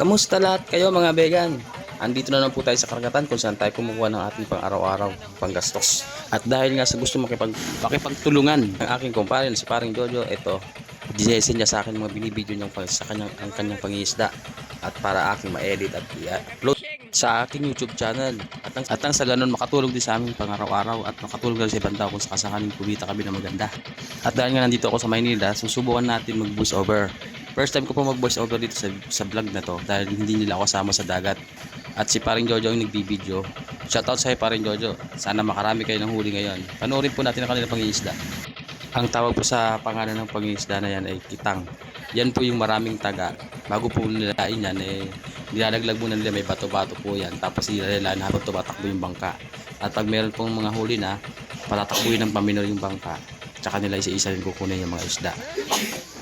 Kamusta lahat kayo mga vegan? Andito na lang po tayo sa karagatan kung saan tayo kumukuha ng ating pang araw-araw panggastos. At dahil nga sa gusto makipagtulungan ng aking kumpare na si paring Jojo, ito, disesen niya sa akin mga binibideo niyang ang kanyang pangingisda at para aking ma-edit at i-upload sa aking YouTube channel. At ang sa ganun makatulong din sa aming pang araw-araw at makatulong din sa ibang tao kung sakasakaling kumita kami na maganda. At dahil nga nandito ako sa Maynila, susubukan natin mag voice over. First time ko po mag voice over dito sa vlog na to dahil hindi nila ako kasama sa dagat. At si paring Jojo ang nagbibideo. Shoutout sa paring Jojo. Sana makarami kayo ng huli ngayon. Panoorin po natin ang kanilang pangingisda. Ang tawag po sa pangalan ng pangingisda na yan ay kitang. Yan po yung maraming taga. Bago po nilain yan, nilalaglag muna nila, may bato-bato po yan. Tapos nilalaan habang tumatakbo yung bangka. At pag meron pong mga huli na, patatakbuhin ng paminor yung bangka. Tsaka nila isa-isa rin kukunin yung mga isda.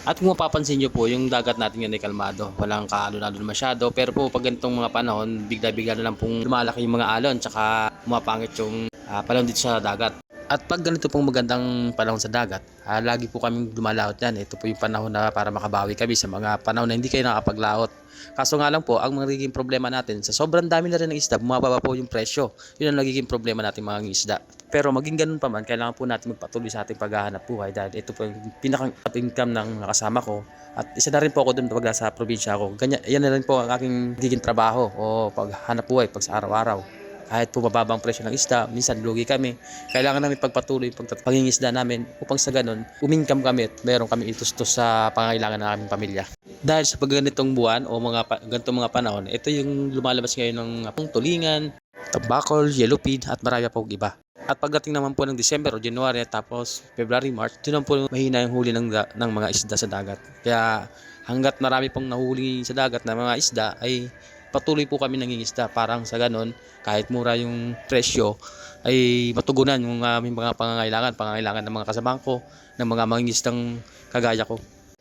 At kung mapapansin nyo po, yung dagat natin yan ay kalmado. Walang kaalon-alon masyado. Pero po pag ganitong mga panahon, bigla-bigla na lang pong lumalaki yung mga alon. Tsaka umapangit yung panahon dito sa dagat. At pag ganito pong magandang panahon sa dagat, lagi po kaming lumalaot yan. Ito po yung panahon na para makabawi kami sa mga panahon na hindi kayo nakapaglaot. Kaso nga lang po, ang magiging problema natin, sa sobrang dami na rin ng isda, bumababa po yung presyo. Yun ang nagiging problema natin mga isda. Pero maging ganun pa man, kailangan po natin magpatuloy sa ating paghahanap buhay dahil ito po yung pinakang income ng kasama ko. At isa na rin po ako dun pag sa probinsya ko. Ganyan, yan na rin po ang aking nagiging trabaho o paghanap buhay pag sa araw-araw. Kahit po mababang presyo ng isda, minsan lugi kami. Kailangan namin pagpatuloy yung pangingisda namin upang sa ganun, umingkam kami at meron kami itustos sa pangangailangan ng aming pamilya. Dahil sa pagganitong buwan o ganitong mga panahon, ito yung lumalabas ngayon ng tulingan, tabakol, yellow pid at marami pong iba. At pagdating naman po ng December o January tapos February, March, doon po mahina yung huli ng mga isda sa dagat. Kaya hanggat marami pong nahuli sa dagat na mga isda ay patuloy po kami nangingisda parang sa ganon kahit mura yung presyo ay matugunan yung aming mga pangangailangan ng mga kasamahan ko, ng mga mangingisdang kagaya ko.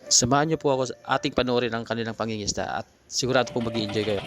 Samahan niyo po ako sa ating panoorin ang kanilang pangingisda at sigurado po mag-i-enjoy kayo.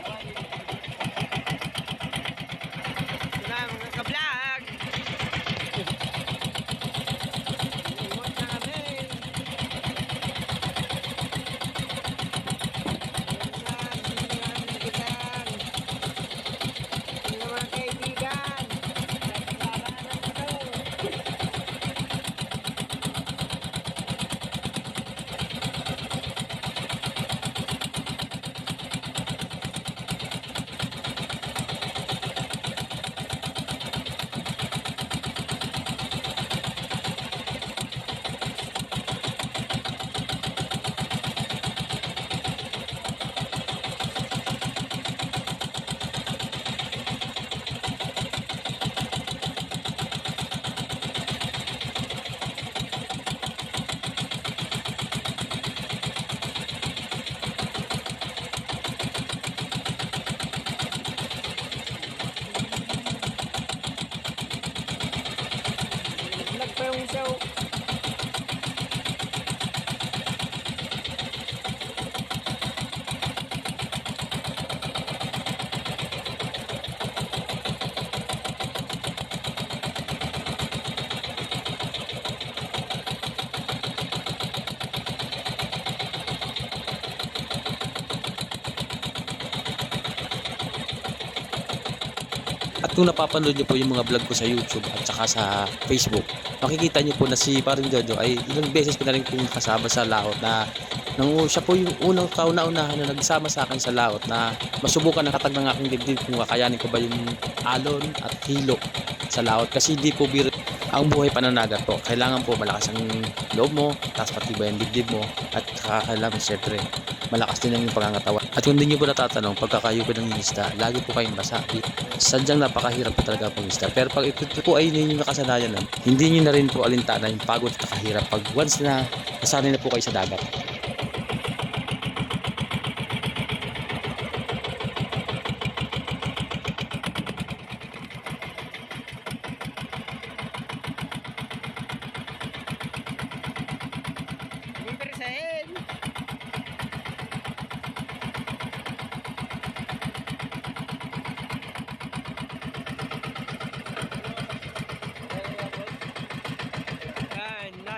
At kung napapanood niyo po yung mga vlog ko sa YouTube at saka sa Facebook, makikita niyo po na si paring Jojo ay ilang beses ko na rin pong kasama sa laot na siya po yung unang kauna-unahan na nagsama sa akin sa laot na masubukan ang katag ng aking dibdib kung kakayanin ko ba yung alon at hilo sa laot. Kasi hindi po biro ang buhay pananagat po. Kailangan po malakas ang loob mo, tapos matibay ang dibdib mo at kailangan syempre malakas din ang yung pangangatawan. At kung hindi nyo po natatanong, pagkakayo po ng isda, lagi po kayong basa. Sadyang napakahirap po talaga pong isda. Pero pag ito po ay hindi nyo nakasanayan lang, hindi nyo na rin po alintana yung pagod at kahirap pag once na nasanay na po kayo sa dagat.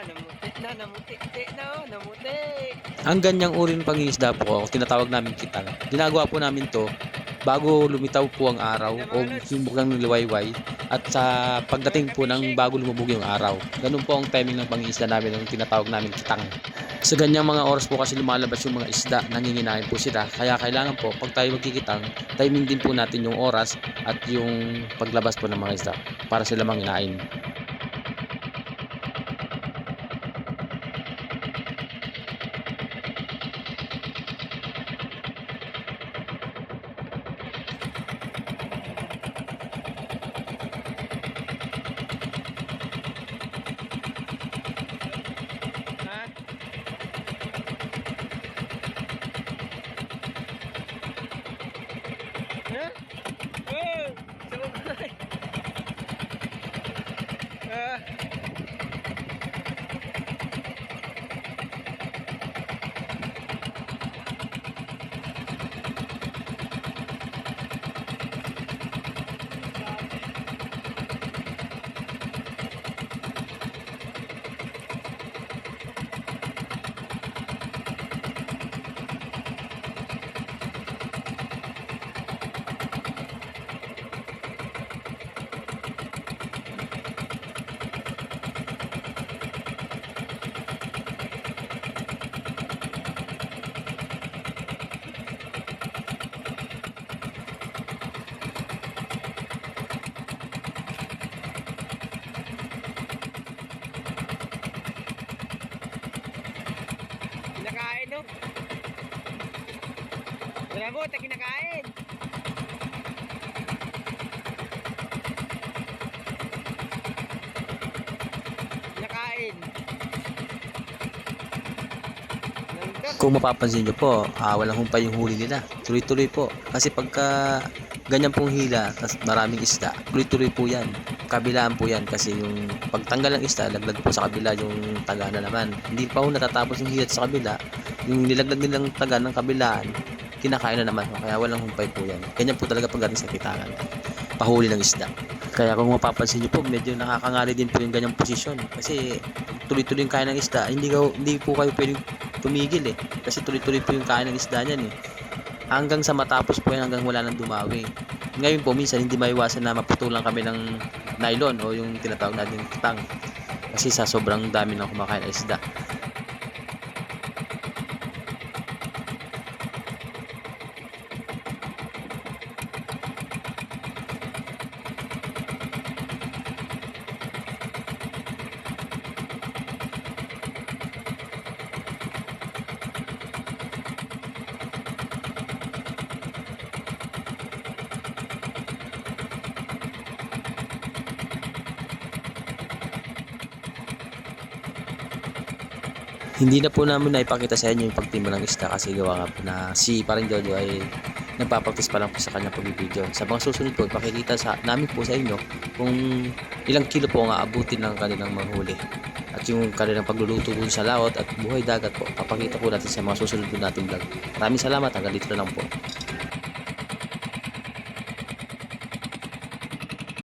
Namuti na, namuti na, namuti. Ang ganyang uri ng pangingisda po, tinatawag namin kitang. Ginagawa po namin to bago lumitaw po ang araw o sumubok ng liwayway at sa pagdating po ng bago lumubog yung araw. Ganun po ang timing ng pangingisda namin, ang tinatawag namin kitang. Sa ganyang mga oras po kasi lumalabas yung mga isda, nanginginain po sila. Kaya kailangan po, pag tayo magkikitang, timing din po natin yung oras at yung paglabas po ng mga isda para sila manginain. Kinakain, no? Wala mo, ta kinakain. Kinakain. Kung mapapansin nyo po, walang humpay yung huli nila. Tuloy-tuloy po. Kasi pagka ganyan pong hila, tas maraming isda, tuloy-tuloy po yan. Kabilaan po yan kasi yung pagtanggal ng isda, laglag po sa kabila yung taga na naman. Hindi pa po natatapos yung hilat sa kabila, yung nilaglag nilang taga ng kabilaan, kinakain na naman. Kaya walang humpay po yan. Ganyan po talaga pagdating sa kitangan. Pahuli ng isda. Kaya kung mapapansin nyo po, medyo nakakangali din po yung ganyang posisyon. Kasi tuloy-tuloy yung kain ng isda, hindi po kayo pwedeng tumigil eh. Kasi tuloy-tuloy po yung kain ng isda niyan eh. Hanggang sa matapos po yan, hanggang wala nang dumawi. Ngayon po, minsan hindi maiwasan na maputulan kami ng nylon o yung tinatawag natin kitang. Kasi sa sobrang dami ng kumakain ng isda. Hindi na po namin naipakita sa inyo yung pagtimba ng isda kasi gawa nga po na si Paring Jojo ay nagpapaktis pa lang po sa kanyang pagbibideo. Sa mga susunod po, ipakikita namin po sa inyo kung ilang kilo po ang aabutin ng kanilang manghuli. At yung kanilang pagluluto po sa laot at buhay dagat po, papakita po natin sa mga susunod po natin vlog. Maraming salamat, hanggang dito na lang po.